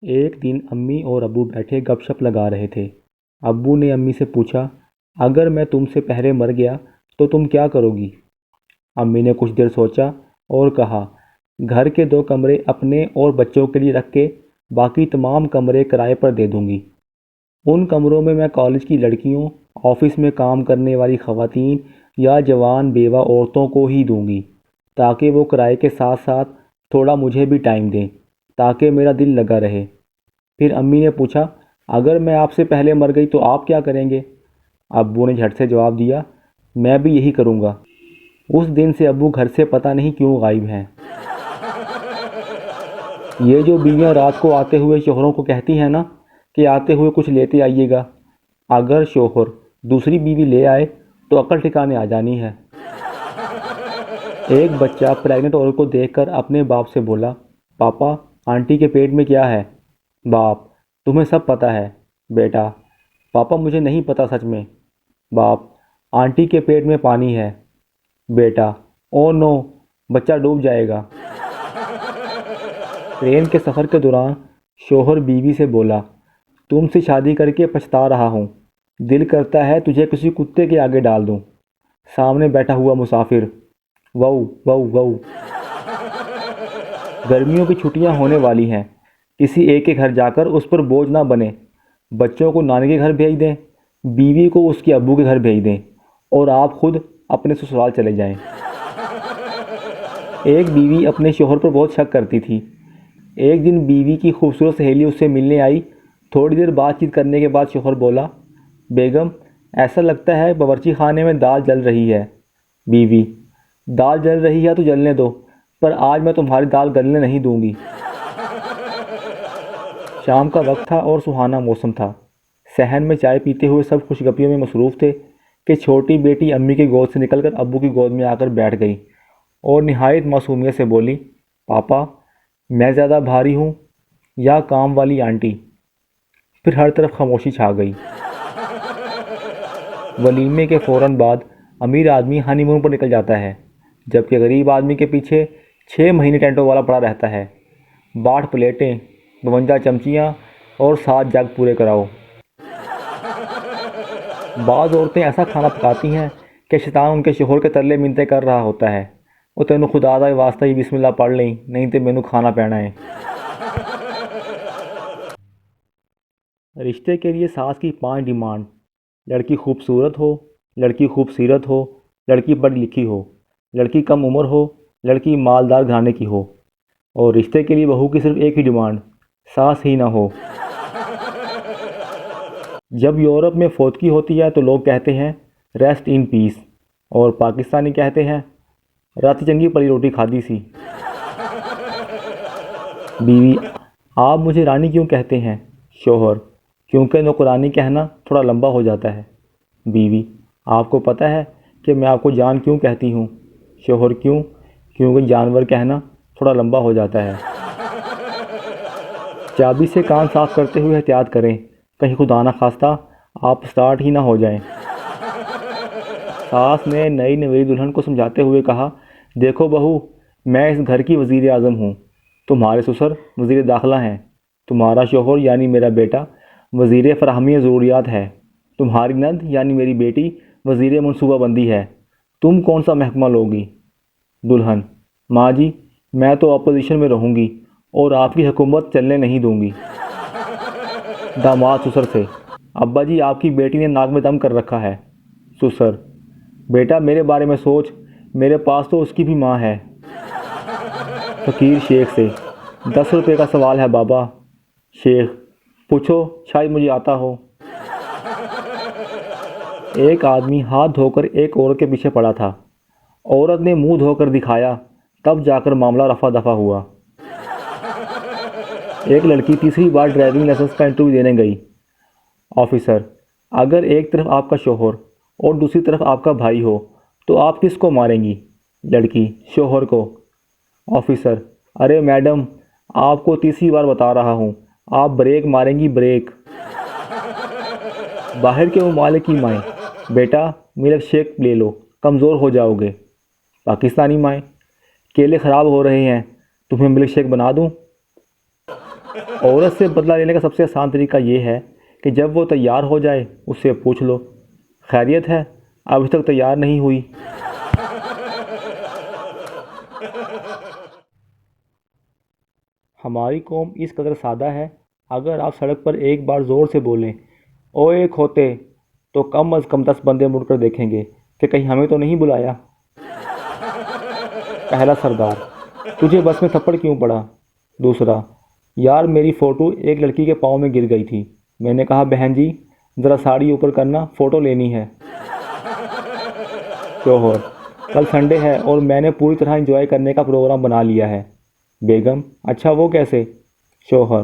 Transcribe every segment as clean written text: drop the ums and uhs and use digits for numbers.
ایک دن امی اور ابو بیٹھے گپ شپ لگا رہے تھے۔ ابو نے امی سے پوچھا، اگر میں تم سے پہلے مر گیا تو تم کیا کرو گی؟ امی نے کچھ دیر سوچا اور کہا، گھر کے 2 کمرے اپنے اور بچوں کے لیے رکھ کے باقی تمام کمرے کرائے پر دے دوں گی۔ ان کمروں میں کالج کی لڑکیوں، آفس میں کام کرنے والی خواتین یا جوان بیوہ عورتوں کو ہی دوں گی، تاکہ وہ کرائے کے ساتھ ساتھ تھوڑا مجھے بھی ٹائم دیں، تاکہ میرا دل لگا رہے۔ پھر امی نے پوچھا، اگر میں آپ سے پہلے مر گئی تو آپ کیا کریں گے؟ ابو نے جھٹ سے جواب دیا، میں بھی یہی کروں گا۔ اس دن سے ابو گھر سے پتہ نہیں کیوں غائب ہیں۔ یہ جو بیویاں رات کو آتے ہوئے شوہروں کو کہتی ہیں نا کہ آتے ہوئے کچھ لیتے آئیے گا، اگر شوہر دوسری بیوی لے آئے تو عقل ٹھکانے آ جانی ہے۔ ایک بچہ پریگننٹ عورت کو دیکھ کر اپنے باپ سے بولا، پاپا آنٹی کے پیٹ میں کیا ہے؟ باپ، تمہیں سب پتہ ہے۔ بیٹا، پاپا مجھے نہیں پتہ سچ میں۔ باپ، آنٹی کے پیٹ میں پانی ہے۔ بیٹا، او نو، بچہ ڈوب جائے گا۔ ٹرین کے سفر کے دوران شوہر بیوی سے بولا، تم سے شادی کر کے پچھتا رہا ہوں، دل کرتا ہے تجھے کسی کتے کے آگے ڈال دوں۔ سامنے بیٹھا ہوا مسافر، وو وو وو۔ گرمیوں کی چھٹیاں ہونے والی ہیں، کسی ایک کے گھر جا کر اس پر بوجھ نہ بنے۔ بچوں کو نانی کے گھر بھیج دیں، بیوی کو اس کے ابو کے گھر بھیج دیں، اور آپ خود اپنے سسرال چلے جائیں۔ ایک بیوی اپنے شوہر پر بہت شک کرتی تھی۔ ایک دن بیوی کی خوبصورت سہیلی اس سے ملنے آئی۔ تھوڑی دیر بات چیت کرنے کے بعد شوہر بولا، بیگم ایسا لگتا ہے باورچی خانے میں دال جل رہی ہے۔ بیوی، دال جل رہی ہے تو جلنے دو، پر آج میں تمہاری دال گلنے نہیں دوں گی۔ شام کا وقت تھا اور سہانا موسم تھا۔ صحن میں چائے پیتے ہوئے سب خوش گپیوں میں مصروف تھے کہ چھوٹی بیٹی امی کی گود سے نکل کر ابو کی گود میں آ کر بیٹھ گئی اور نہایت معصومیت سے بولی، پاپا میں زیادہ بھاری ہوں یا کام والی آنٹی؟ پھر ہر طرف خاموشی چھا گئی۔ ولیمے کے فوراً بعد امیر آدمی ہانی مون پر نکل جاتا ہے، جبکہ غریب آدمی کے پیچھے 6 مہینے ٹینٹوں والا پڑا رہتا ہے۔ 62 پلیٹیں، 52 چمچیاں اور 7 جگ پورے کراؤ۔ بعض عورتیں ایسا کھانا پکاتی ہیں کہ شیطان ان کے شوہر کے ترلے منتیں کر رہا ہوتا ہے، وہ تینوں خدا دا واسطہ ہی بسم اللہ پڑھ لیں، نہیں تے مینوں کھانا پینا ہے۔ رشتے کے لیے ساس کی 5 ڈیمانڈ: لڑکی خوبصورت ہو، لڑکی خوبصیرت ہو، لڑکی پڑھی لکھی ہو، لڑکی کم عمر ہو، لڑکی مالدار گھرانے کی ہو، اور رشتے کے لیے بہو کی صرف ایک ہی ڈیمانڈ، ساس ہی نہ ہو۔ جب یورپ میں فوتگی ہوتی ہے تو لوگ کہتے ہیں ریسٹ ان پیس، اور پاکستانی کہتے ہیں رات چنگی پڑی روٹی کھادی سی۔ بیوی، آپ مجھے رانی کیوں کہتے ہیں؟ شوہر، کیونکہ نوکرانی کہنا تھوڑا لمبا ہو جاتا ہے۔ بیوی، آپ کو پتہ ہے کہ میں آپ کو جان کیوں کہتی ہوں؟ شوہر، کیوں؟ کیونکہ جانور کہنا تھوڑا لمبا ہو جاتا ہے۔ چابی سے کان صاف کرتے ہوئے احتیاط کریں، کہیں خدا نخواستہ آپ سٹارٹ ہی نہ ہو جائیں۔ ساس نے نئی نویلی دلہن کو سمجھاتے ہوئے کہا، دیکھو بہو، میں اس گھر کی وزیر اعظم ہوں، تمہارے سسر وزیر داخلہ ہیں، تمہارا شوہر یعنی میرا بیٹا وزیر فراہمی ضروریات ہے، تمہاری نند یعنی میری بیٹی وزیر منصوبہ بندی ہے، تم کون سا محکمہ لوگی؟ دلہن، ماں جی، میں تو اپوزیشن میں رہوں گی اور آپ کی حکومت چلنے نہیں دوں گی۔ داماد سسر سے، ابا جی آپ کی بیٹی نے ناک میں دم کر رکھا ہے۔ سسر، بیٹا میرے بارے میں سوچ، میرے پاس تو اس کی بھی ماں ہے۔ فقیر شیخ سے، 10 روپے کا سوال ہے بابا۔ شیخ، پوچھو، شاید مجھے آتا ہو۔ ایک آدمی ہاتھ دھو کر ایک عورت کے پیچھے پڑا تھا، عورت نے منہ دھو کر دکھایا، تب جا کر معاملہ رفع دفع ہوا۔ ایک لڑکی تیسری بار ڈرائیونگ لائسنس کا انٹرویو دینے گئی۔ آفیسر، اگر ایک طرف آپ کا شوہر اور دوسری طرف آپ کا بھائی ہو تو آپ کس کو ماریں گی؟ لڑکی، شوہر کو۔ آفیسر، ارے میڈم، آپ کو تیسری بار بتا رہا ہوں، آپ بریک ماریں گی، بریک۔ باہر کے ممالک کی مائیں، بیٹا ملک شیک لے لو، کمزور ہو جاؤ گے۔ پاکستانی مائیں، کیلے خراب ہو رہے ہیں، تمہیں ملک شیک بنا دوں؟ عورت سے بدلہ لینے کا سب سے آسان طریقہ یہ ہے کہ جب وہ تیار ہو جائے اس سے پوچھ لو، خیریت ہے؟ ابھی تک تیار نہیں ہوئی۔ ہماری قوم اس قدر سادہ ہے، اگر آپ سڑک پر ایک بار زور سے بولیں اوئے کھوتے، تو کم از کم 10 بندے مڑ کر دیکھیں گے کہ کہیں ہمیں تو نہیں بلایا۔ پہلا سردار: تجھے بس میں تھپڑ کیوں پڑا؟ دوسرا: یار میری فوٹو ایک لڑکی کے پاؤں میں گر گئی تھی، میں نے کہا بہن جی ذرا ساڑی اوپر کرنا، فوٹو لینی ہے۔ شوہر: کل سنڈے ہے اور میں نے پوری طرح انجوائے کرنے کا پروگرام بنا لیا ہے۔ بیگم: اچھا وہ کیسے؟ شوہر: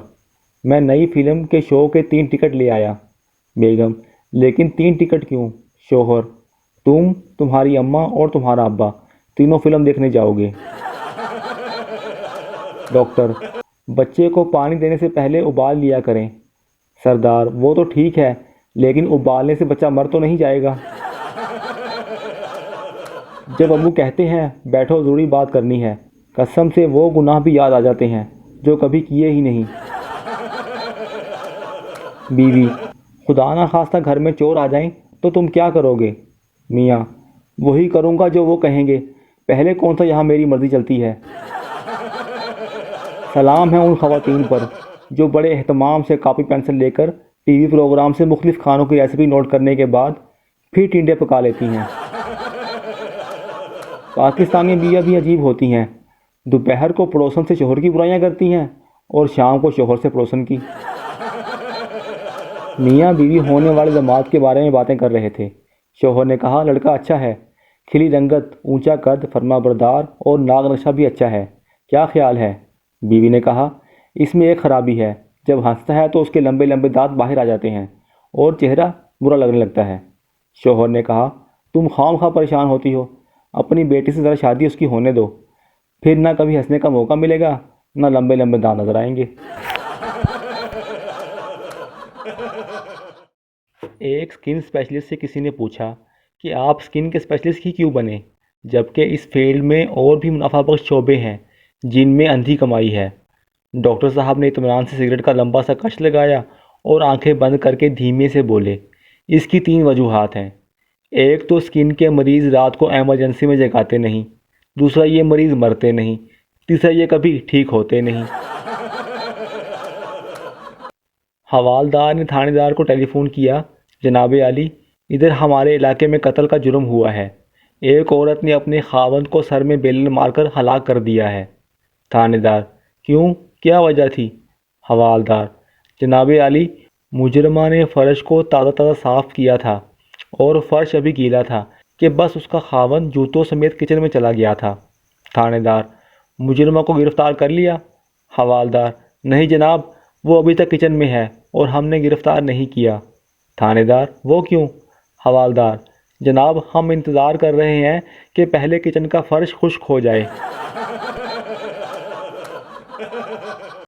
میں نئی فلم کے شو کے 3 ٹکٹ لے آیا۔ بیگم: لیکن 3 ٹکٹ کیوں؟ شوہر: تم، تمہاری اماں اور تمہارا ابا تینوں فلم دیکھنے جاؤ گے۔ ڈاکٹر: بچے کو پانی دینے سے پہلے ابال لیا کریں۔ سردار: وہ تو ٹھیک ہے لیکن ابالنے سے بچہ مر تو نہیں جائے گا۔ جب ابو کہتے ہیں بیٹھو ضروری بات کرنی ہے، قسم سے وہ گناہ بھی یاد آ جاتے ہیں جو کبھی کیے ہی نہیں۔ بیوی: خدا نہ خواستہ گھر میں چور آ جائیں تو تم کیا کرو گے؟ میاں: وہی کروں گا جو وہ کہیں گے، پہلے کون سا یہاں میری مرضی چلتی ہے۔ سلام ہے ان خواتین پر جو بڑے اہتمام سے کاپی پینسل لے کر ٹی وی پروگرام سے مختلف کھانوں کی ریسیپی نوٹ کرنے کے بعد پھر ٹینڈے پکا لیتی ہیں۔ پاکستانی بیویاں بھی عجیب ہوتی ہیں، دوپہر کو پڑوسن سے شوہر کی برائیاں کرتی ہیں اور شام کو شوہر سے پڑوسن کی۔ میاں بیوی ہونے والے داماد کے بارے میں باتیں کر رہے تھے۔ شوہر نے کہا لڑکا اچھا ہے، کھلی رنگت، اونچا قد، فرما بردار اور ناگ نقشہ بھی اچھا ہے، کیا خیال ہے؟ بیوی نے کہا اس میں ایک خرابی ہے، جب ہنستا ہے تو اس کے لمبے لمبے دانت باہر آ جاتے ہیں اور چہرہ برا لگنے لگتا ہے۔ شوہر نے کہا تم خام خواہ پریشان ہوتی ہو، اپنی بیٹی سے ذرا شادی اس کی ہونے دو، پھر نہ کبھی ہنسنے کا موقع ملے گا نہ لمبے لمبے دانت نظر آئیں گے۔ ایک سکن اسپیشلسٹ سے کسی نے پوچھا کہ آپ سکن کے اسپیشلسٹ ہی کیوں بنے جبکہ اس فیلڈ میں اور بھی منافع بخش شعبے ہیں جن میں اندھی کمائی ہے؟ ڈاکٹر صاحب نے اطمینان سے سگریٹ کا لمبا سا کش لگایا اور آنکھیں بند کر کے دھیمے سے بولے اس کی 3 وجوہات ہیں۔ ایک تو سکن کے مریض رات کو ایمرجنسی میں جگاتے نہیں، دوسرا یہ مریض مرتے نہیں، تیسرا یہ کبھی ٹھیک ہوتے نہیں۔ حوالدار نے تھانے دار کو ٹیلی فون کیا، جناب عالی ادھر ہمارے علاقے میں قتل کا جرم ہوا ہے، ایک عورت نے اپنے خاوند کو سر میں بیلن مار کر ہلاک کر دیا ہے۔ تھانے دار: کیوں، کیا وجہ تھی؟ حوالدار: جناب عالی مجرمہ نے فرش کو تازہ تازہ صاف کیا تھا اور فرش ابھی گیلا تھا کہ بس اس کا خاوند جوتوں سمیت کچن میں چلا گیا تھا۔ تھانے دار: مجرمہ کو گرفتار کر لیا؟ حوالدار: نہیں جناب، وہ ابھی تک کچن میں ہے اور ہم نے گرفتار نہیں کیا۔ تھانے دار: وہ کیوں؟ حوالدار: جناب ہم انتظار کر رہے ہیں کہ پہلے کچن کا فرش خشک ہو جائے۔